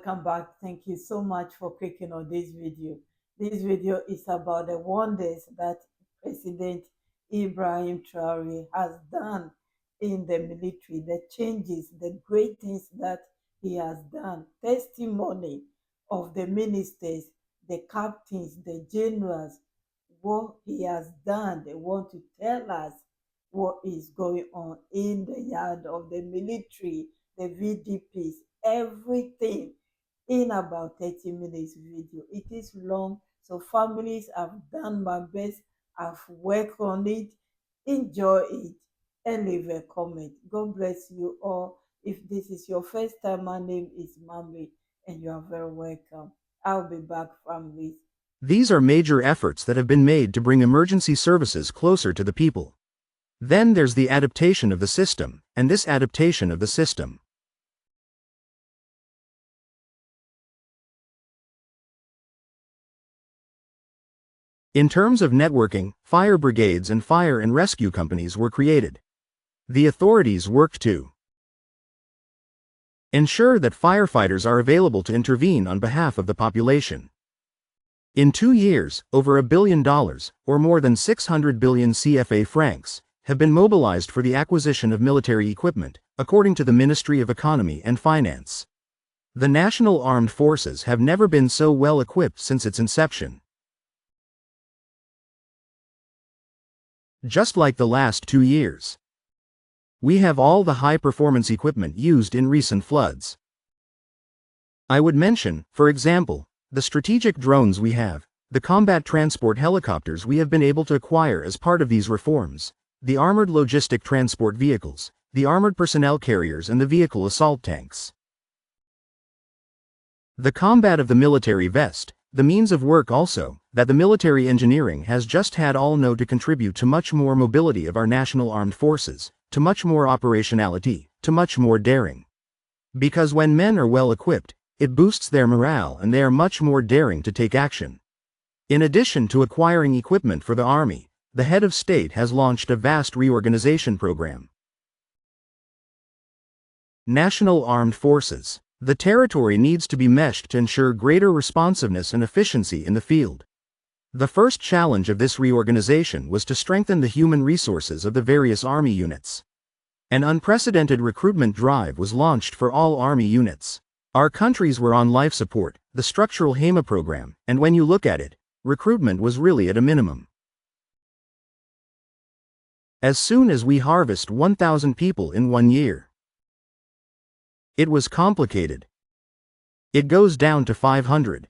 welcome back. Thank you so much for clicking on this video. This video is about the wonders that President Ibrahim Traore has done in the military, the changes, the great things that he has done, testimony of the ministers, the captains, the generals, what he has done. They want to tell us what is going on in the yard of the military, the VDPs, everything in about 30 minutes video. It is long, so families, have done my best. I've worked on it. Enjoy it and leave a comment. God bless you all. If this is your first time, my name is Mami and you are very welcome. I'll be back, families. These are major efforts that have been made to bring emergency services closer to the people. Then there's the adaptation of the system, and this adaptation of the system. In terms of networking, fire brigades and fire and rescue companies were created. The authorities worked to ensure that firefighters are available to intervene on behalf of the population. In 2 years, over $1 billion, or more than 600 billion CFA francs, have been mobilized for the acquisition of military equipment, according to the Ministry of Economy and Finance. The National Armed Forces have never been so well equipped since its inception. Just like the last 2 years. We have all the high-performance equipment used in recent floods. I would mention, for example, the strategic drones we have, the combat transport helicopters we have been able to acquire as part of these reforms, the armored logistic transport vehicles, the armored personnel carriers and the vehicle assault tanks. The combat of the military vest, the means of work also, that the military engineering has just had all know to contribute to much more mobility of our national armed forces, to much more operationality, to much more daring. Because when men are well equipped, it boosts their morale and they are much more daring to take action. In addition to acquiring equipment for the army, the head of state has launched a vast reorganization program. National Armed Forces. The territory needs to be meshed to ensure greater responsiveness and efficiency in the field. The first challenge of this reorganization was to strengthen the human resources of the various army units. An unprecedented recruitment drive was launched for all army units. Our countries were on life support, the structural HEMA program, and when you look at it, recruitment was really at a minimum. As soon as we harvest 1,000 people in 1 year, it was complicated. It goes down to 500.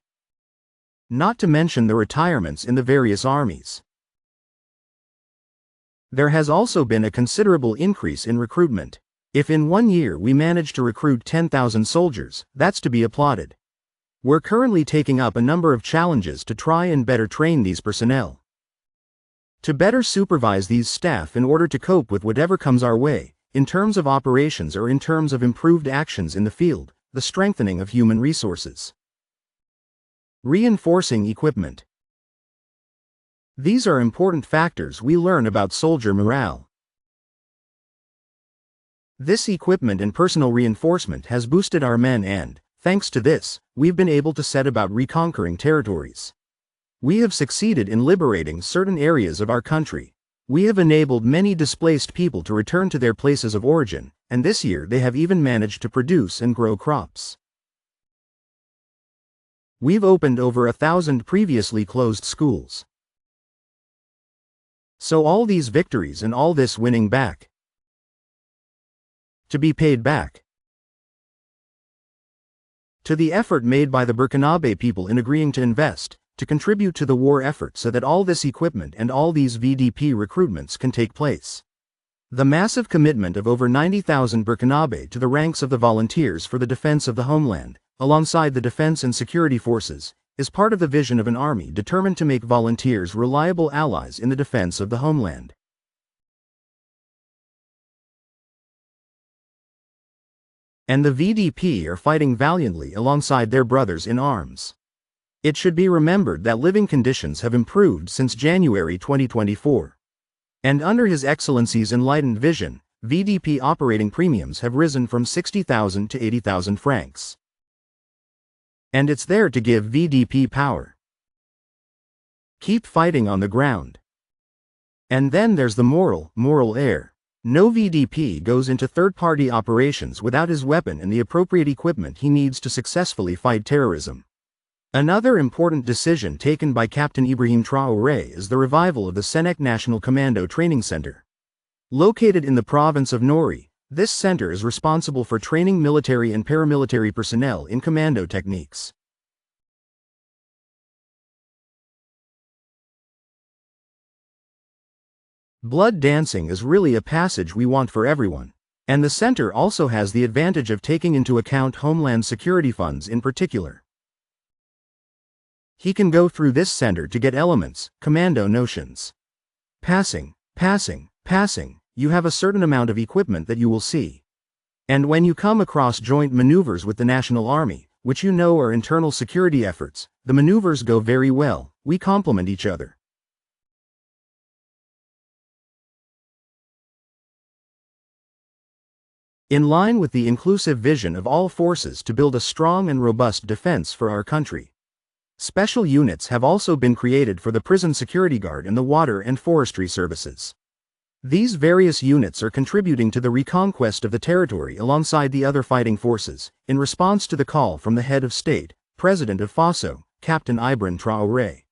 Not to mention the retirements in the various armies. There has also been a considerable increase in recruitment. If in 1 year we managed to recruit 10,000 soldiers, that's to be applauded. We're currently taking up a number of challenges to try and better train these personnel. To better supervise these staff in order to cope with whatever comes our way, in terms of operations or in terms of improved actions in the field, the strengthening of human resources. Reinforcing equipment. These are important factors we learn about soldier morale. This equipment and personal reinforcement has boosted our men and, thanks to this, we've been able to set about reconquering territories. We have succeeded in liberating certain areas of our country. We have enabled many displaced people to return to their places of origin, and this year they have even managed to produce and grow crops. We've opened over 1,000 previously closed schools. So all these victories and all this winning back, to be paid back to the effort made by the Burkinabe people in agreeing to invest, to contribute to the war effort so that all this equipment and all these VDP recruitments can take place. The massive commitment of over 90,000 Burkinabe to the ranks of the volunteers for the defense of the homeland, alongside the defense and security forces, is part of the vision of an army determined to make volunteers reliable allies in the defense of the homeland. And the VDP are fighting valiantly alongside their brothers in arms. It should be remembered that living conditions have improved since January 2024. And under His Excellency's enlightened vision, VDP operating premiums have risen from 60,000 to 80,000 francs. And it's there to give VDP power. Keep fighting on the ground. And then there's the moral heir. No VDP goes into third-party operations without his weapon and the appropriate equipment he needs to successfully fight terrorism. Another important decision taken by Captain Ibrahim TRAORE is the revival of the Senec National Commando Training Center. Located in the province of Nori, this center is responsible for training military and paramilitary personnel in commando techniques. Blood dancing is really a passage we want for everyone. And the center also has the advantage of taking into account Homeland Security funds in particular. He can go through this center to get elements, commando notions. Passing, you have a certain amount of equipment that you will see. And when you come across joint maneuvers with the National Army, which you know are internal security efforts, the maneuvers go very well, we complement each other. In line with the inclusive vision of all forces to build a strong and robust defense for our country. Special units have also been created for the prison security guard and the water and forestry services. These various units are contributing to the reconquest of the territory alongside the other fighting forces, in response to the call from the head of state, President of Faso, Captain Ibrahim TRAORE.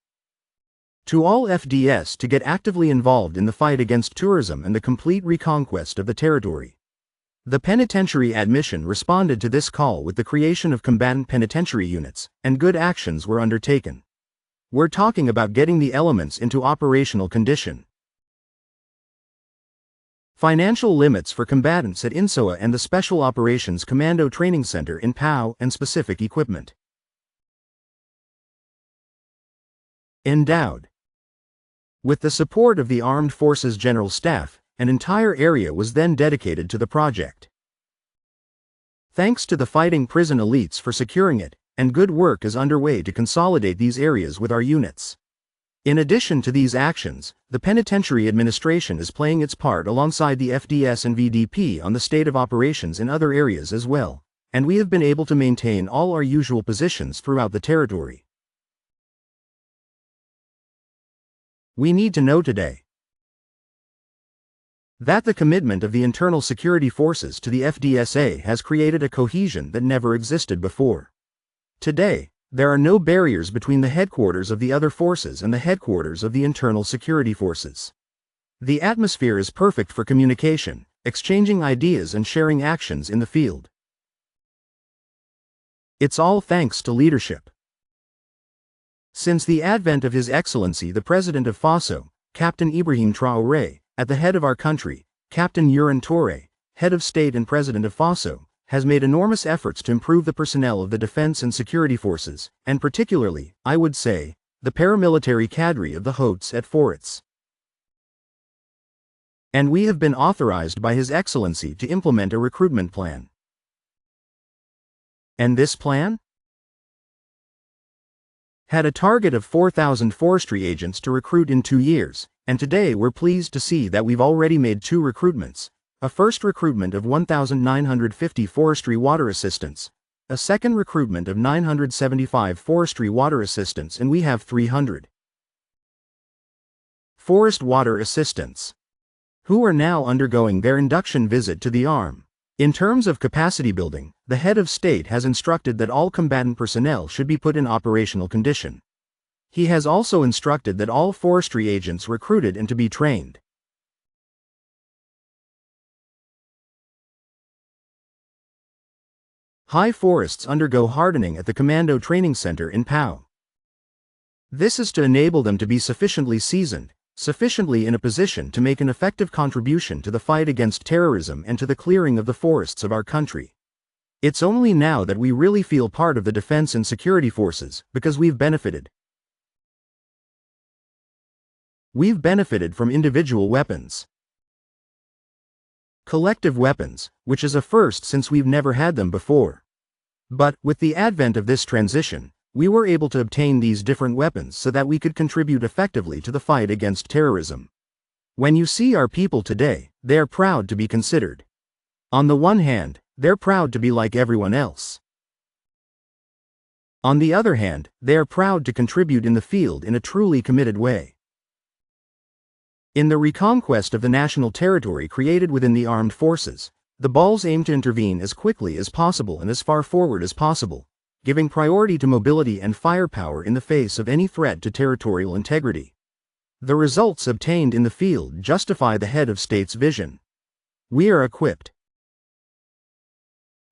To all FDS to get actively involved in the fight against tourism and the complete reconquest of the territory. The penitentiary admission responded to this call with the creation of combatant penitentiary units, and good actions were undertaken. We're talking about getting the elements into operational condition. Financial limits for combatants at INSOA and the Special Operations Commando Training Center in PAO and specific equipment. Endowed. With the support of the Armed Forces General Staff, an entire area was then dedicated to the project. Thanks to the fighting prison elites for securing it, and good work is underway to consolidate these areas with our units. In addition to these actions, the Penitentiary Administration is playing its part alongside the FDS and VDP on the state of operations in other areas as well, and we have been able to maintain all our usual positions throughout the territory. We need to know today that the commitment of the internal security forces to the FDSA has created a cohesion that never existed before. Today, there are no barriers between the headquarters of the other forces and the headquarters of the internal security forces. The atmosphere is perfect for communication, exchanging ideas and sharing actions in the field. It's all thanks to leadership. Since the advent of His Excellency the President of Faso, Captain Ibrahim TRAORE, at the head of our country, Captain Ibrahim TRAORE, head of state and president of Faso, has made enormous efforts to improve the personnel of the defense and security forces, and particularly, I would say, the paramilitary cadre of the Hôtes et Forêts. And we have been authorized by His Excellency to implement a recruitment plan. And this plan had a target of 4,000 forestry agents to recruit in 2 years, and today we're pleased to see that we've already made 2 recruitments. A first recruitment of 1,950 forestry water assistants, a second recruitment of 975 forestry water assistants, and we have 300 forest water assistants who are now undergoing their induction visit to the ARM. In terms of capacity building, the head of state has instructed that all combatant personnel should be put in operational condition. He has also instructed that all forestry agents recruited and to be trained. High forests undergo hardening at the Commando Training Center in PAO. This is to enable them to be sufficiently seasoned, sufficiently in a position to make an effective contribution to the fight against terrorism and to the clearing of the forests of our country. It's only now that we really feel part of the defense and security forces, because we've benefited. We've benefited from individual weapons. Collective weapons, which is a first since we've never had them before. But, with the advent of this transition, we were able to obtain these different weapons so that we could contribute effectively to the fight against terrorism. When you see our people today, they are proud to be considered. On the one hand, they're proud to be like everyone else. On the other hand, they are proud to contribute in the field in a truly committed way. In the reconquest of the national territory created within the armed forces, the balls aim to intervene as quickly as possible and as far forward as possible, giving priority to mobility and firepower in the face of any threat to territorial integrity. The results obtained in the field justify the head of state's vision. We are equipped.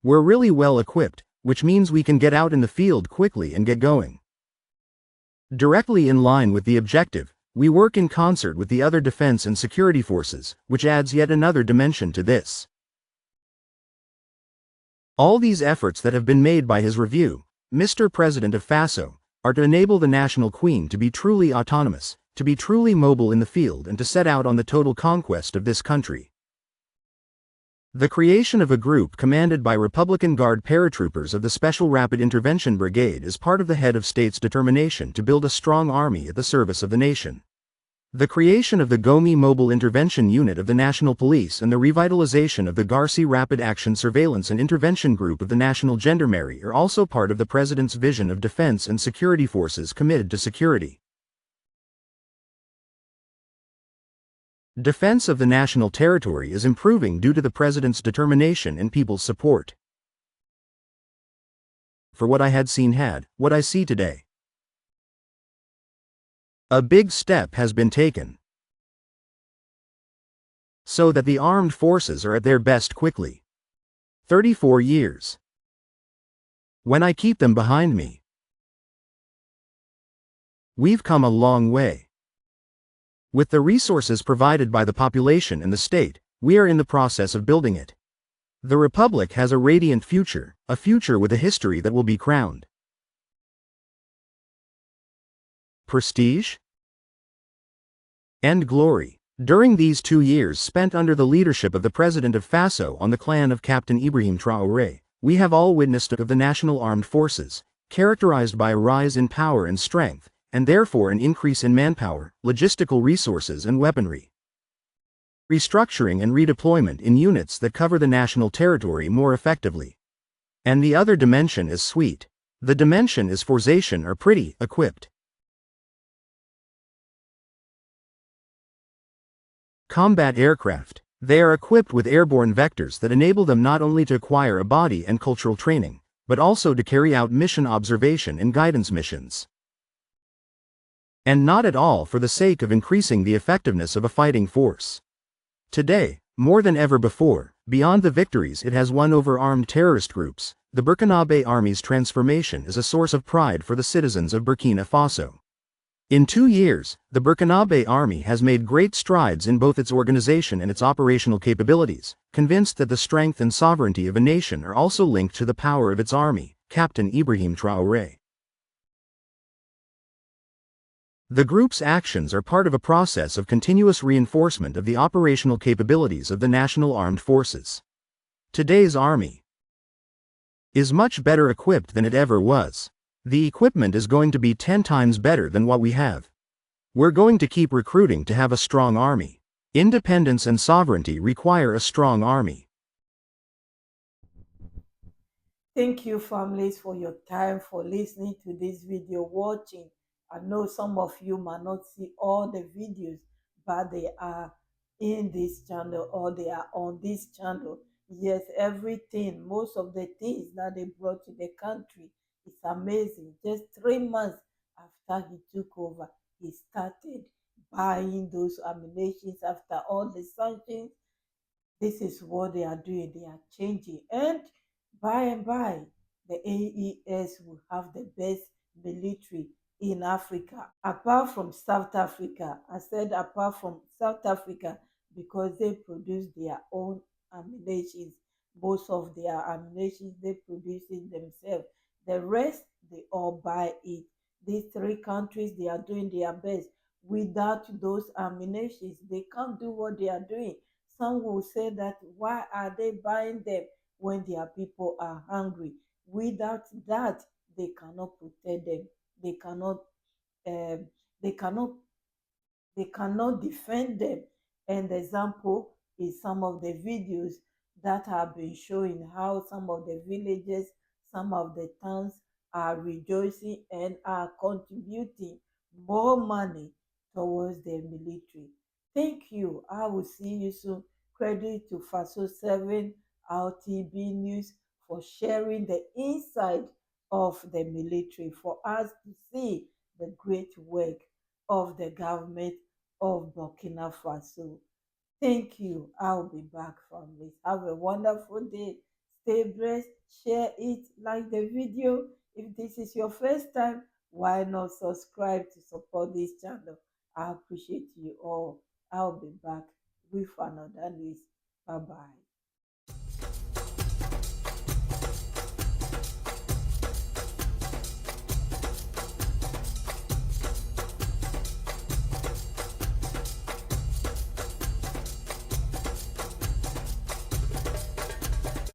We're really well equipped, which means we can get out in the field quickly and get going. Directly in line with the objective, we work in concert with the other defense and security forces, which adds yet another dimension to this. All these efforts that have been made by His Review, Mr. President of Faso, are to enable the national queen to be truly autonomous, to be truly mobile in the field and to set out on the total conquest of this country. The creation of a group commanded by Republican Guard paratroopers of the Special Rapid Intervention Brigade is part of the head of state's determination to build a strong army at the service of the nation. The creation of the Gomi Mobile Intervention Unit of the National Police and the revitalization of the Garci Rapid Action Surveillance and Intervention Group of the National Gendarmerie are also part of the President's vision of defense and security forces committed to security. Defense of the national territory is improving due to the President's determination and people's support. For what I had seen what I see today. A big step has been taken, so that the armed forces are at their best quickly. 34 years. When I keep them behind me. We've come a long way. With the resources provided by the population and the state, we are in the process of building it. The Republic has a radiant future, a future with a history that will be crowned. Prestige and glory. During these 2 years spent under the leadership of the President of Faso on the clan of Captain Ibrahim TRAORE, we have all witnessed of the national armed forces, characterized by a rise in power and strength, and therefore an increase in manpower, logistical resources and weaponry. Restructuring and redeployment in units that cover the national territory more effectively. And the other dimension is sweet. The dimension is Forzation are pretty equipped. Combat aircraft. They are equipped with airborne vectors that enable them not only to acquire a body and cultural training, but also to carry out mission observation and guidance missions. And not at all for the sake of increasing the effectiveness of a fighting force. Today, more than ever before, beyond the victories it has won over armed terrorist groups, the Burkinabe Army's transformation is a source of pride for the citizens of Burkina Faso. In 2 years, the Burkinabe Army has made great strides in both its organization and its operational capabilities, convinced that the strength and sovereignty of a nation are also linked to the power of its army, Captain Ibrahim TRAORE. The group's actions are part of a process of continuous reinforcement of the operational capabilities of the national armed forces. Today's army is much better equipped than it ever was. The equipment is going to be 10 times better than what we have. We're going to keep recruiting to have a strong army. Independence and sovereignty require a strong army. Thank you, families, for your time, for listening to this video, watching. I know some of you might not see all the videos, but they are in this channel or they are on this channel. Yes, everything, most of the things that they brought to the country is amazing. Just 3 months after he took over, he started buying those ammunitions after all the sanctions. This is what they are doing. They are changing. And by, the AES will have the best military in Africa, apart from South Africa. I said apart from South Africa because they produce their own ammunition. Most of their ammunition they produce it themselves. The rest, they all buy it. These 3 countries, they are doing their best. Without those ammunitions, they can't do what they are doing. Some will say that why are they buying them when their people are hungry? Without that, they cannot protect them. They cannot. Um, they cannot. They cannot defend them. And the example is some of the videos that have been showing how some of the villages, some of the towns are rejoicing and are contributing more money towards the military. Thank you. I will see you soon. Credit to Faso 7 RTB News for sharing the inside of the military for us to see the great work of the government of Burkina Faso. Thank you. I'll be back from this. Have a wonderful day. Stay blessed. Share it. Like the video. If this is your first time, why not subscribe to support this channel? I appreciate you all. I'll be back with another news. Bye bye.